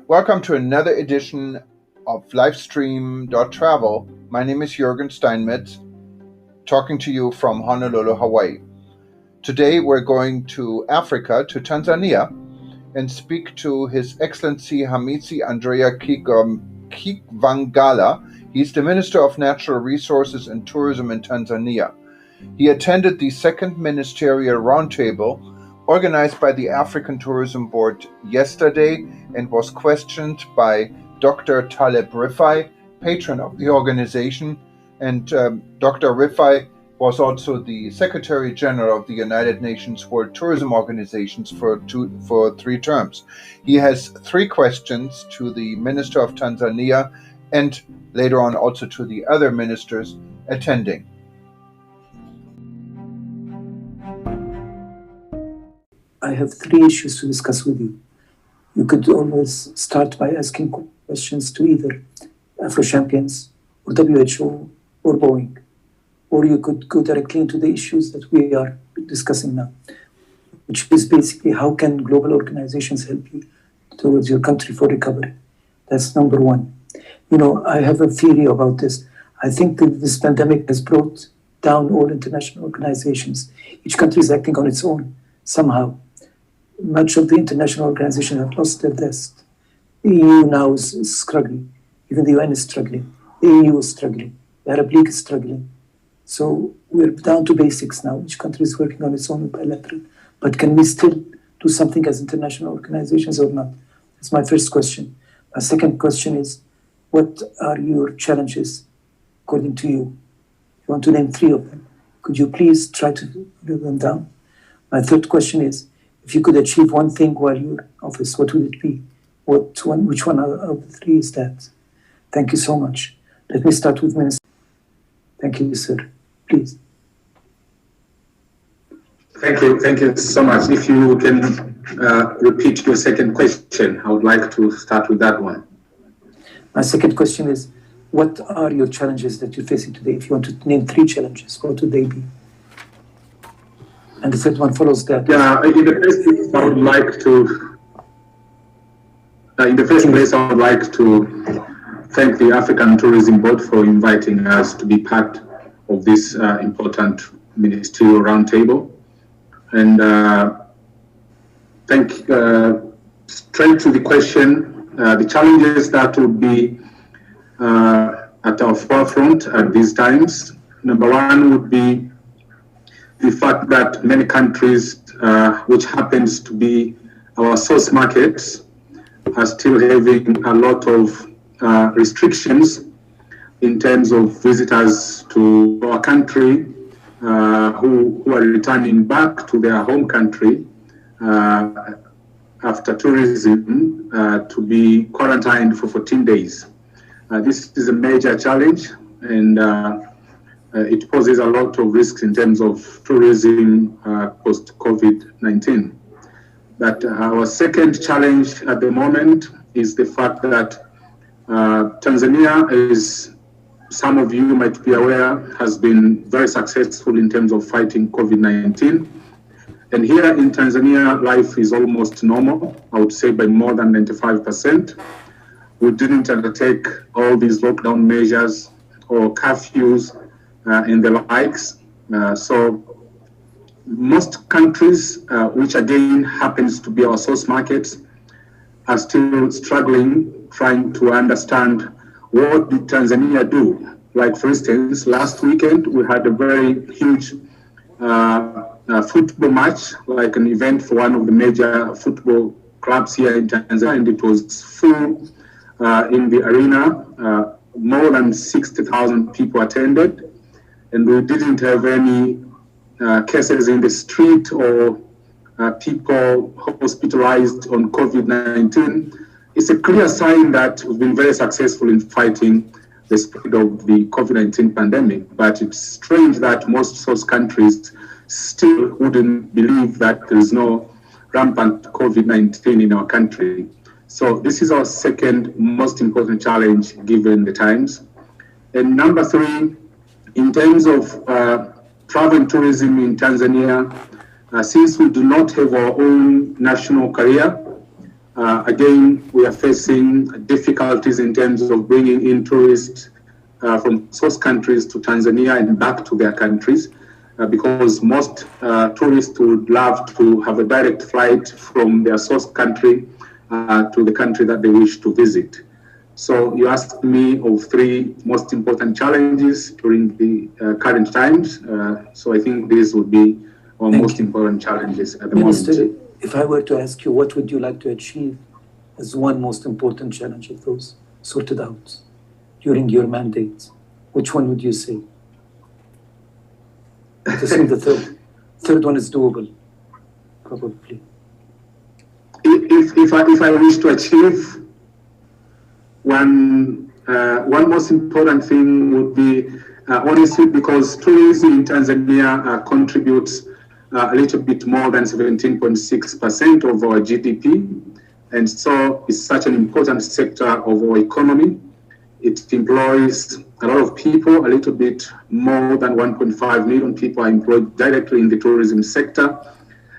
Welcome to another edition of Livestream.travel. My name is Jürgen Steinmetz, talking to you from Honolulu, Hawaii. Today we're going to Africa, to Tanzania, and speak to His Excellency Hamisi Andrea Kigwangala. He's the Minister of Natural Resources and Tourism in Tanzania. He attended the second ministerial roundtable organized by the African Tourism Board yesterday and was questioned by Dr. Taleb Rifai, patron of the organization, and Dr. Rifai was also the Secretary General of the United Nations World Tourism Organizations for 3 terms. He has 3 questions to the Minister of Tanzania and later on also to the other ministers attending. I have 3 issues to discuss with you. You could always start by asking questions to either Afro-Champions or WHO or Boeing, or you could go directly into the issues that we are discussing now, which is basically how can global organizations help you towards your country for recovery. That's number 1. I have a theory about this. I think that this pandemic has brought down all international organizations. Each country is acting on its own somehow. Much of the international organizations have lost their zest. The EU now is struggling. Even the UN is struggling. The EU is struggling. The Arab League is struggling. So we're down to basics now. Each country is working on its own bilateral. But can we still do something as international organizations or not? That's my first question. My second question is, what are your challenges according to you? You want to name 3 of them. Could you please try to write them down? My third question is, if you could achieve one thing while you're in office, what would it be? Which one out of the 3 is that? Thank you so much. Let me start with Minister. Thank you, sir. Please. Thank you so much. If you can repeat your second question, I would like to start with that one. My second question is, what are your challenges that you're facing today? If you want to name 3 challenges, what would they be? And the third one follows that. Yeah, in the first place, I would like to thank the African Tourism Board for inviting us to be part of this important ministerial roundtable. And straight to the question, the challenges that would be at our forefront at these times. Number 1 would be the fact that many countries, which happens to be our source markets, are still having a lot of restrictions in terms of visitors to our country who are returning back to their home country after tourism to be quarantined for 14 days. This is a major challenge, and it poses a lot of risks in terms of tourism post-COVID-19. But our second challenge at the moment is the fact that Tanzania, as some of you might be aware, has been very successful in terms of fighting COVID-19. And here in Tanzania, life is almost normal, I would say by more than 95%. We didn't undertake all these lockdown measures or curfews and the likes. So most countries, which again happens to be our source markets, are still struggling, trying to understand what did Tanzania do. Like for instance, last weekend we had a very huge football match, like an event for one of the major football clubs here in Tanzania, and it was full in the arena. More than 60,000 people attended. And we didn't have any cases in the street or people hospitalized on COVID-19. It's a clear sign that we've been very successful in fighting the spread of the COVID-19 pandemic. But it's strange that most source countries still wouldn't believe that there is no rampant COVID-19 in our country. So this is our second most important challenge given the times. And number 3, in terms of travel and tourism in Tanzania, since we do not have our own national carrier, Again, we are facing difficulties in terms of bringing in tourists from source countries to Tanzania and back to their countries, because most tourists would love to have a direct flight from their source country to the country that they wish to visit. So you asked me of three most important challenges during the current times. So I think these would be our most important challenges at the moment. If I were to ask you, what would you like to achieve as one most important challenge of those sorted out during your mandate? Which one would you say? I think the third one is doable, probably. If I wish to achieve one most important thing would be honestly, because tourism in Tanzania contributes a little bit more than 17.6% of our GDP, and so it's such an important sector of our economy. It employs a lot of people, a little bit more than 1.5 million people are employed directly in the tourism sector,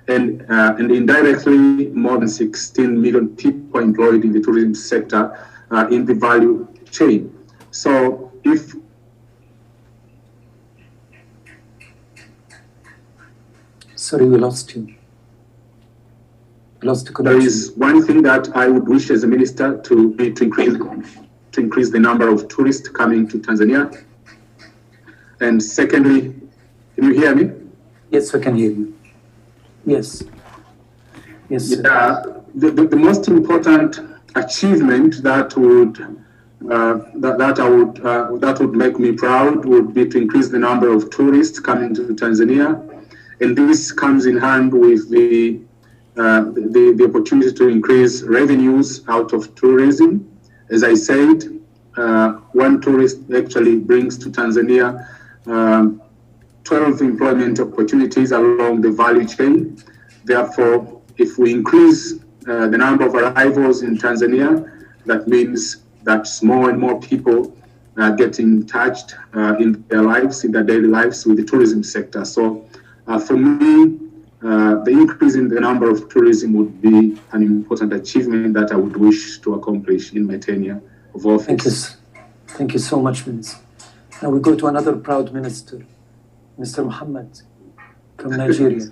and indirectly more than 16 million people are employed in the tourism sector in the value chain. So if Sorry, we lost you. We lost the connection. There is one thing that I would wish as a minister to increase the number of tourists coming to Tanzania. And secondly, can you hear me? Yes, I can hear you. Yes. Yes. Yeah, the most important achievement that would make me proud would be to increase the number of tourists coming to Tanzania. And this comes in hand with the opportunity to increase revenues out of tourism. As I said, one tourist actually brings to Tanzania 12 employment opportunities along the value chain. Therefore, if we increase the number of arrivals in Tanzania, that means that more and more people are getting touched in their lives, in their daily lives with the tourism sector. So for me, the increase in the number of tourism would be an important achievement that I would wish to accomplish in my tenure of office. Thank you so much, Minister. Now we go to another proud minister, Mr. Muhammad from Nigeria.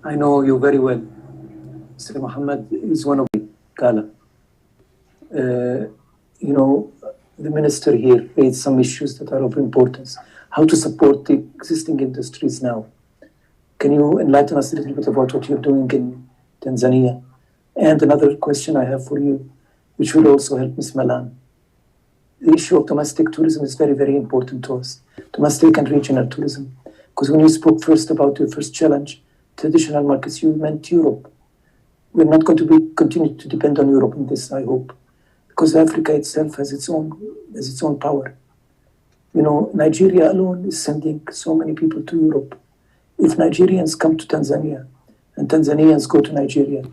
I know you very well. Mr. Muhammad is one of the Gala. The minister here raised some issues that are of importance. How to support the existing industries now. Can you enlighten us a little bit about what you're doing in Tanzania? And another question I have for you, which will also help Ms. Malan. The issue of domestic tourism is very, very important to us, domestic and regional tourism. Because when you spoke first about your first challenge, traditional markets, you meant Europe. We're not going to continue to depend on Europe in this, I hope, because Africa itself has its own power. Nigeria alone is sending so many people to Europe. If Nigerians come to Tanzania and Tanzanians go to Nigeria,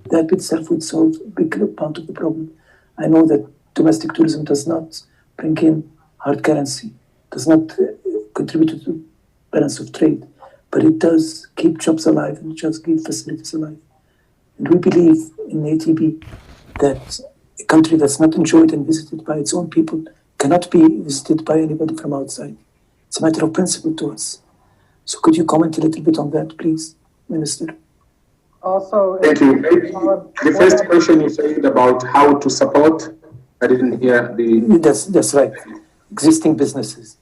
that itself would solve a big part of the problem. I know that domestic tourism does not bring in hard currency, does not contribute to the balance of trade, but it does keep jobs alive and just keep facilities alive. And we believe in ATB that a country that's not enjoyed and visited by its own people cannot be visited by anybody from outside. It's a matter of principle to us. So could you comment a little bit on that, please, Minister? Also, thank you. The first question you said about how to support, I didn't hear the... That's right. Existing businesses.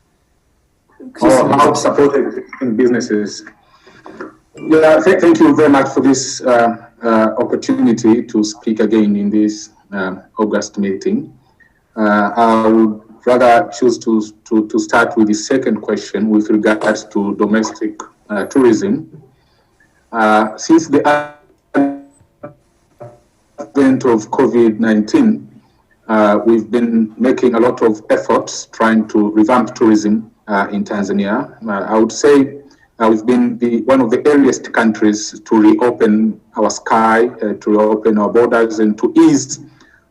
How to support existing businesses. Yeah, thank you very much for this opportunity to speak again in this August meeting. I would rather choose to start with the second question with regards to domestic tourism. Since the advent of COVID-19, we've been making a lot of efforts trying to revamp tourism in Tanzania. I would say we've been one of the earliest countries to reopen our sky, to reopen our borders, and to ease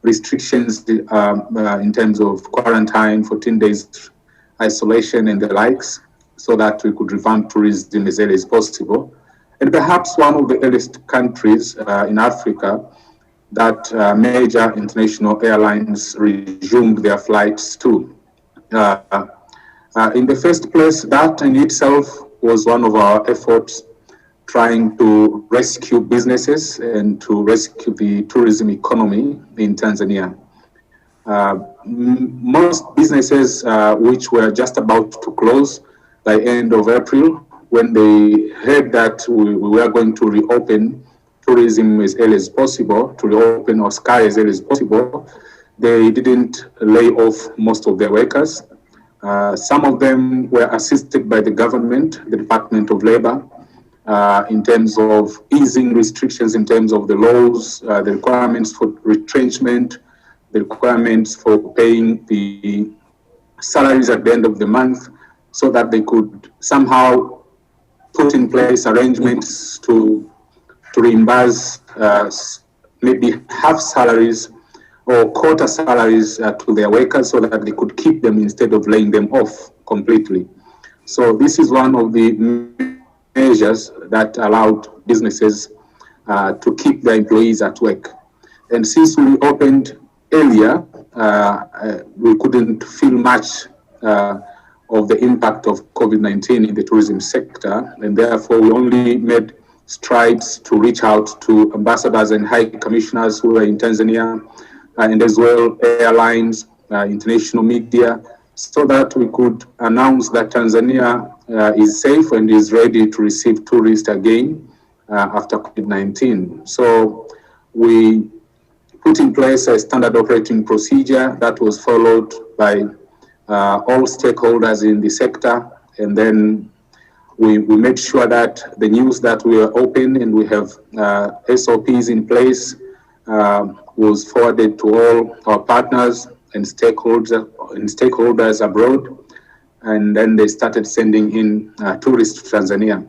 restrictions in terms of quarantine, 14 days isolation and the likes, so that we could revamp tourism as early as possible. And perhaps one of the earliest countries in Africa that major international airlines resumed their flights too. In the first place, that in itself was one of our efforts trying to rescue businesses and to rescue the tourism economy in Tanzania. Most businesses which were just about to close by end of April, when they heard that we were going to reopen tourism as early as possible, to reopen our sky as early as possible, they didn't lay off most of their workers. Some of them were assisted by the government, the Department of Labor, in terms of easing restrictions, in terms of the laws, the requirements for retrenchment, the requirements for paying the salaries at the end of the month, so that they could somehow put in place arrangements to reimburse maybe half salaries or quarter salaries to their workers, so that they could keep them instead of laying them off completely. So this is one of the measures that allowed businesses to keep their employees at work. And since we opened earlier, we couldn't feel much of the impact of COVID-19 in the tourism sector, and therefore we only made strides to reach out to ambassadors and high commissioners who are in Tanzania, and as well airlines, international media, so that we could announce that Tanzania is safe and is ready to receive tourists again after COVID-19. So we put in place a standard operating procedure that was followed by all stakeholders in the sector, and then we made sure that the news that we are open and we have SOPs in place was forwarded to all our partners and stakeholders abroad, and then they started sending in tourists to Tanzania.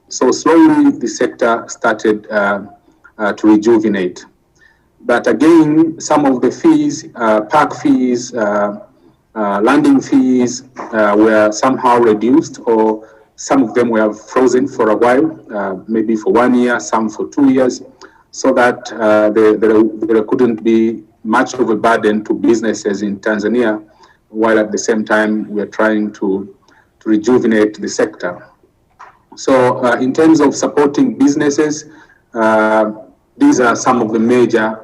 So slowly the sector started to rejuvenate. But again, some of the fees, park fees, landing fees were somehow reduced, or some of them were frozen for a while, maybe for 1 year, some for 2 years, so that there couldn't be much of a burden to businesses in Tanzania, while at the same time we're trying to rejuvenate the sector. So in terms of supporting businesses, these are some of the major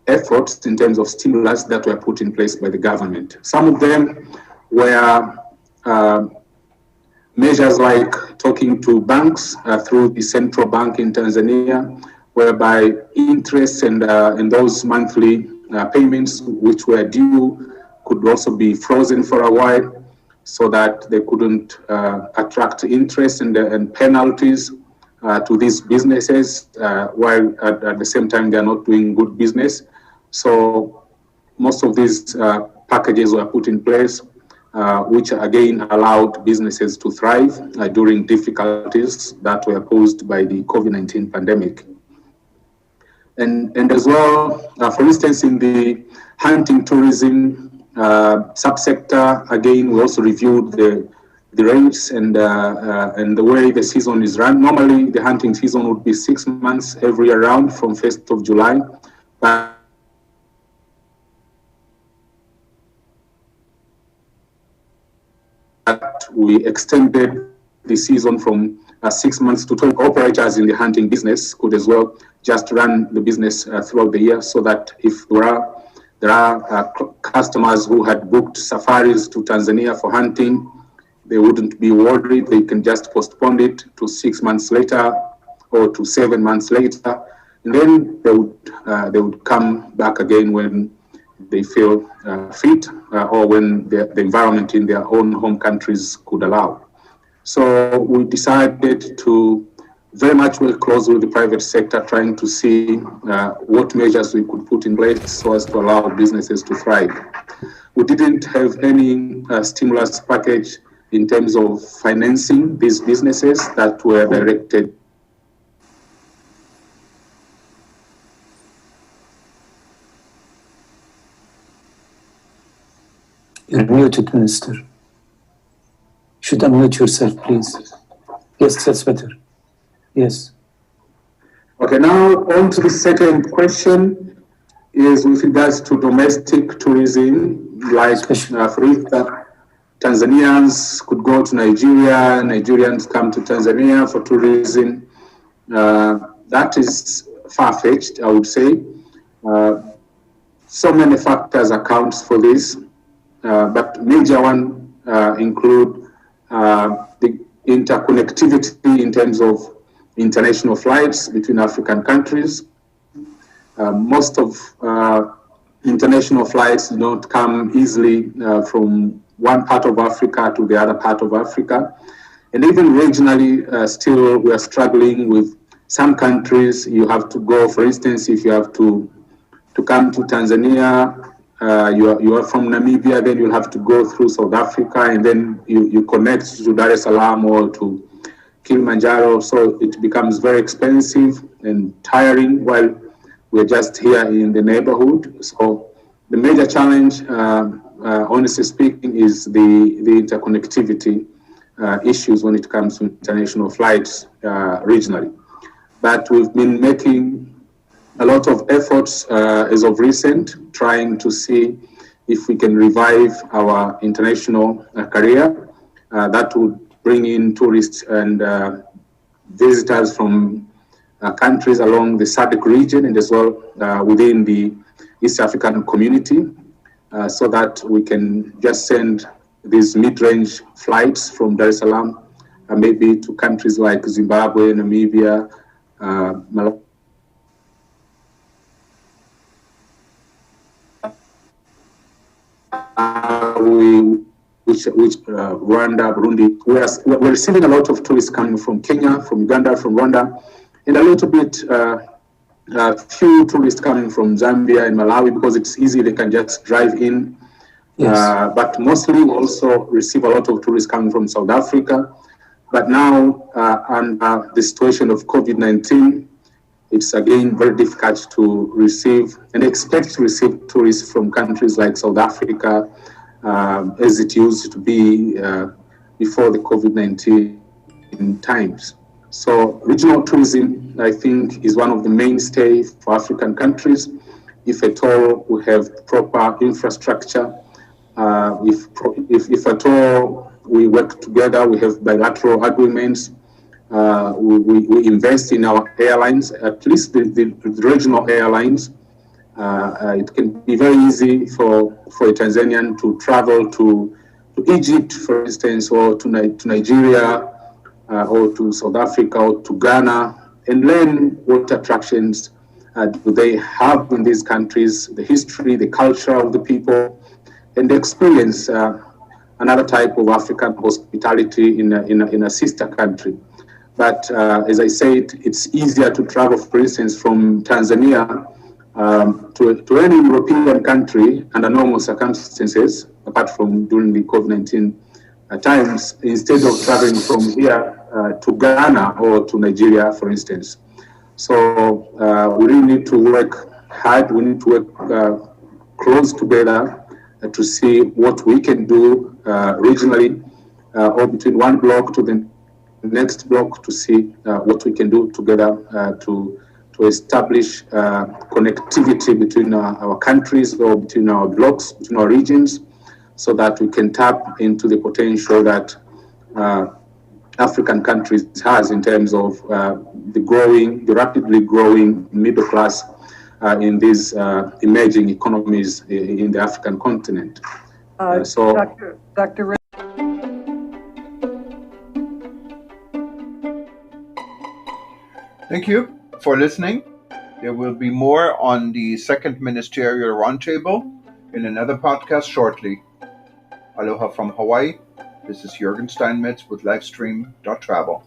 efforts in terms of stimulus that were put in place by the government. Some of them were measures like talking to banks through the central bank in Tanzania, whereby interest and those monthly payments which were due could also be frozen for a while, so that they couldn't attract interest and penalties to these businesses, while at the same time they're not doing good business. So most of these packages were put in place, which again allowed businesses to thrive during difficulties that were posed by the COVID-19 pandemic. And as well, for instance, in the hunting tourism subsector, again, we also reviewed the rates and the way the season is run. Normally, the hunting season would be 6 months every year round from 1st of July. But we extended the season from 6 months to 12. Operators in the hunting business could as well just run the business throughout the year, so that if there are customers who had booked safaris to Tanzania for hunting, they wouldn't be worried. They can just postpone it to 6 months later or to 7 months later, and then they would come back again when they feel fit or when the environment in their own home countries could allow. So we decided to very much work closely with the private sector, trying to see what measures we could put in place so as to allow businesses to thrive. We didn't have any stimulus package in terms of financing these businesses that were directed. You're muted, Minister. You should unmute yourself, please. Yes, that's better. Yes. Okay, now on to the second question is with regards to domestic tourism, like for instance, Tanzanians could go to Nigeria, Nigerians come to Tanzania for tourism. That is far-fetched, I would say. So many factors accounts for this, but major one include the interconnectivity in terms of international flights between African countries. Most of international flights do not come easily from one part of Africa to the other part of Africa. And even regionally, still we are struggling with some countries. You have to go, for instance, if you have to come to Tanzania, you are from Namibia, then you'll have to go through South Africa, and then you connect to Dar es Salaam or to Kilimanjaro. So it becomes very expensive and tiring while we're just here in the neighborhood. So the major challenge, honestly speaking, is the interconnectivity issues when it comes to international flights regionally. But we've been making a lot of efforts as of recent, trying to see if we can revive our international career. That would bring in tourists and visitors from countries along the SADC region and as well within the East African community, so that we can just send these mid-range flights from Dar es Salaam maybe to countries like Zimbabwe, Namibia, Malawi, Rwanda, Burundi. We're receiving a lot of tourists coming from Kenya, from Uganda, from Rwanda, and a little bit few tourists coming from Zambia and Malawi because it's easy, they can just drive in. Yes. But mostly we also receive a lot of tourists coming from South Africa. But now, under the situation of COVID-19, it's again very difficult to receive and expect to receive tourists from countries like South Africa, as it used to be before the COVID-19 times. So regional tourism, I think, is one of the mainstays for African countries. If at all we have proper infrastructure, if at all we work together, we have bilateral agreements, we invest in our airlines, at least the regional airlines. It can be very easy for a Tanzanian to travel to Egypt, for instance, or to Nigeria, or to South Africa, or to Ghana, and learn what attractions do they have in these countries, the history, the culture of the people, and experience another type of African hospitality in a sister country. But as I said, it's easier to travel, for instance, from Tanzania to any European country under normal circumstances, apart from during the COVID-19 times, instead of traveling from here to Ghana or to Nigeria, for instance. So we really need to work hard. We need to work close together to see what we can do regionally or between one block to the next block to see what we can do together to establish connectivity between our countries or between our blocks, between our regions, so that we can tap into the potential that African countries has in terms of the rapidly growing middle class in these emerging economies in the African continent. Dr. Thank you for listening. There will be more on the second ministerial roundtable in another podcast shortly. Aloha from Hawaii. This is Jürgen Steinmetz with Livestream.travel.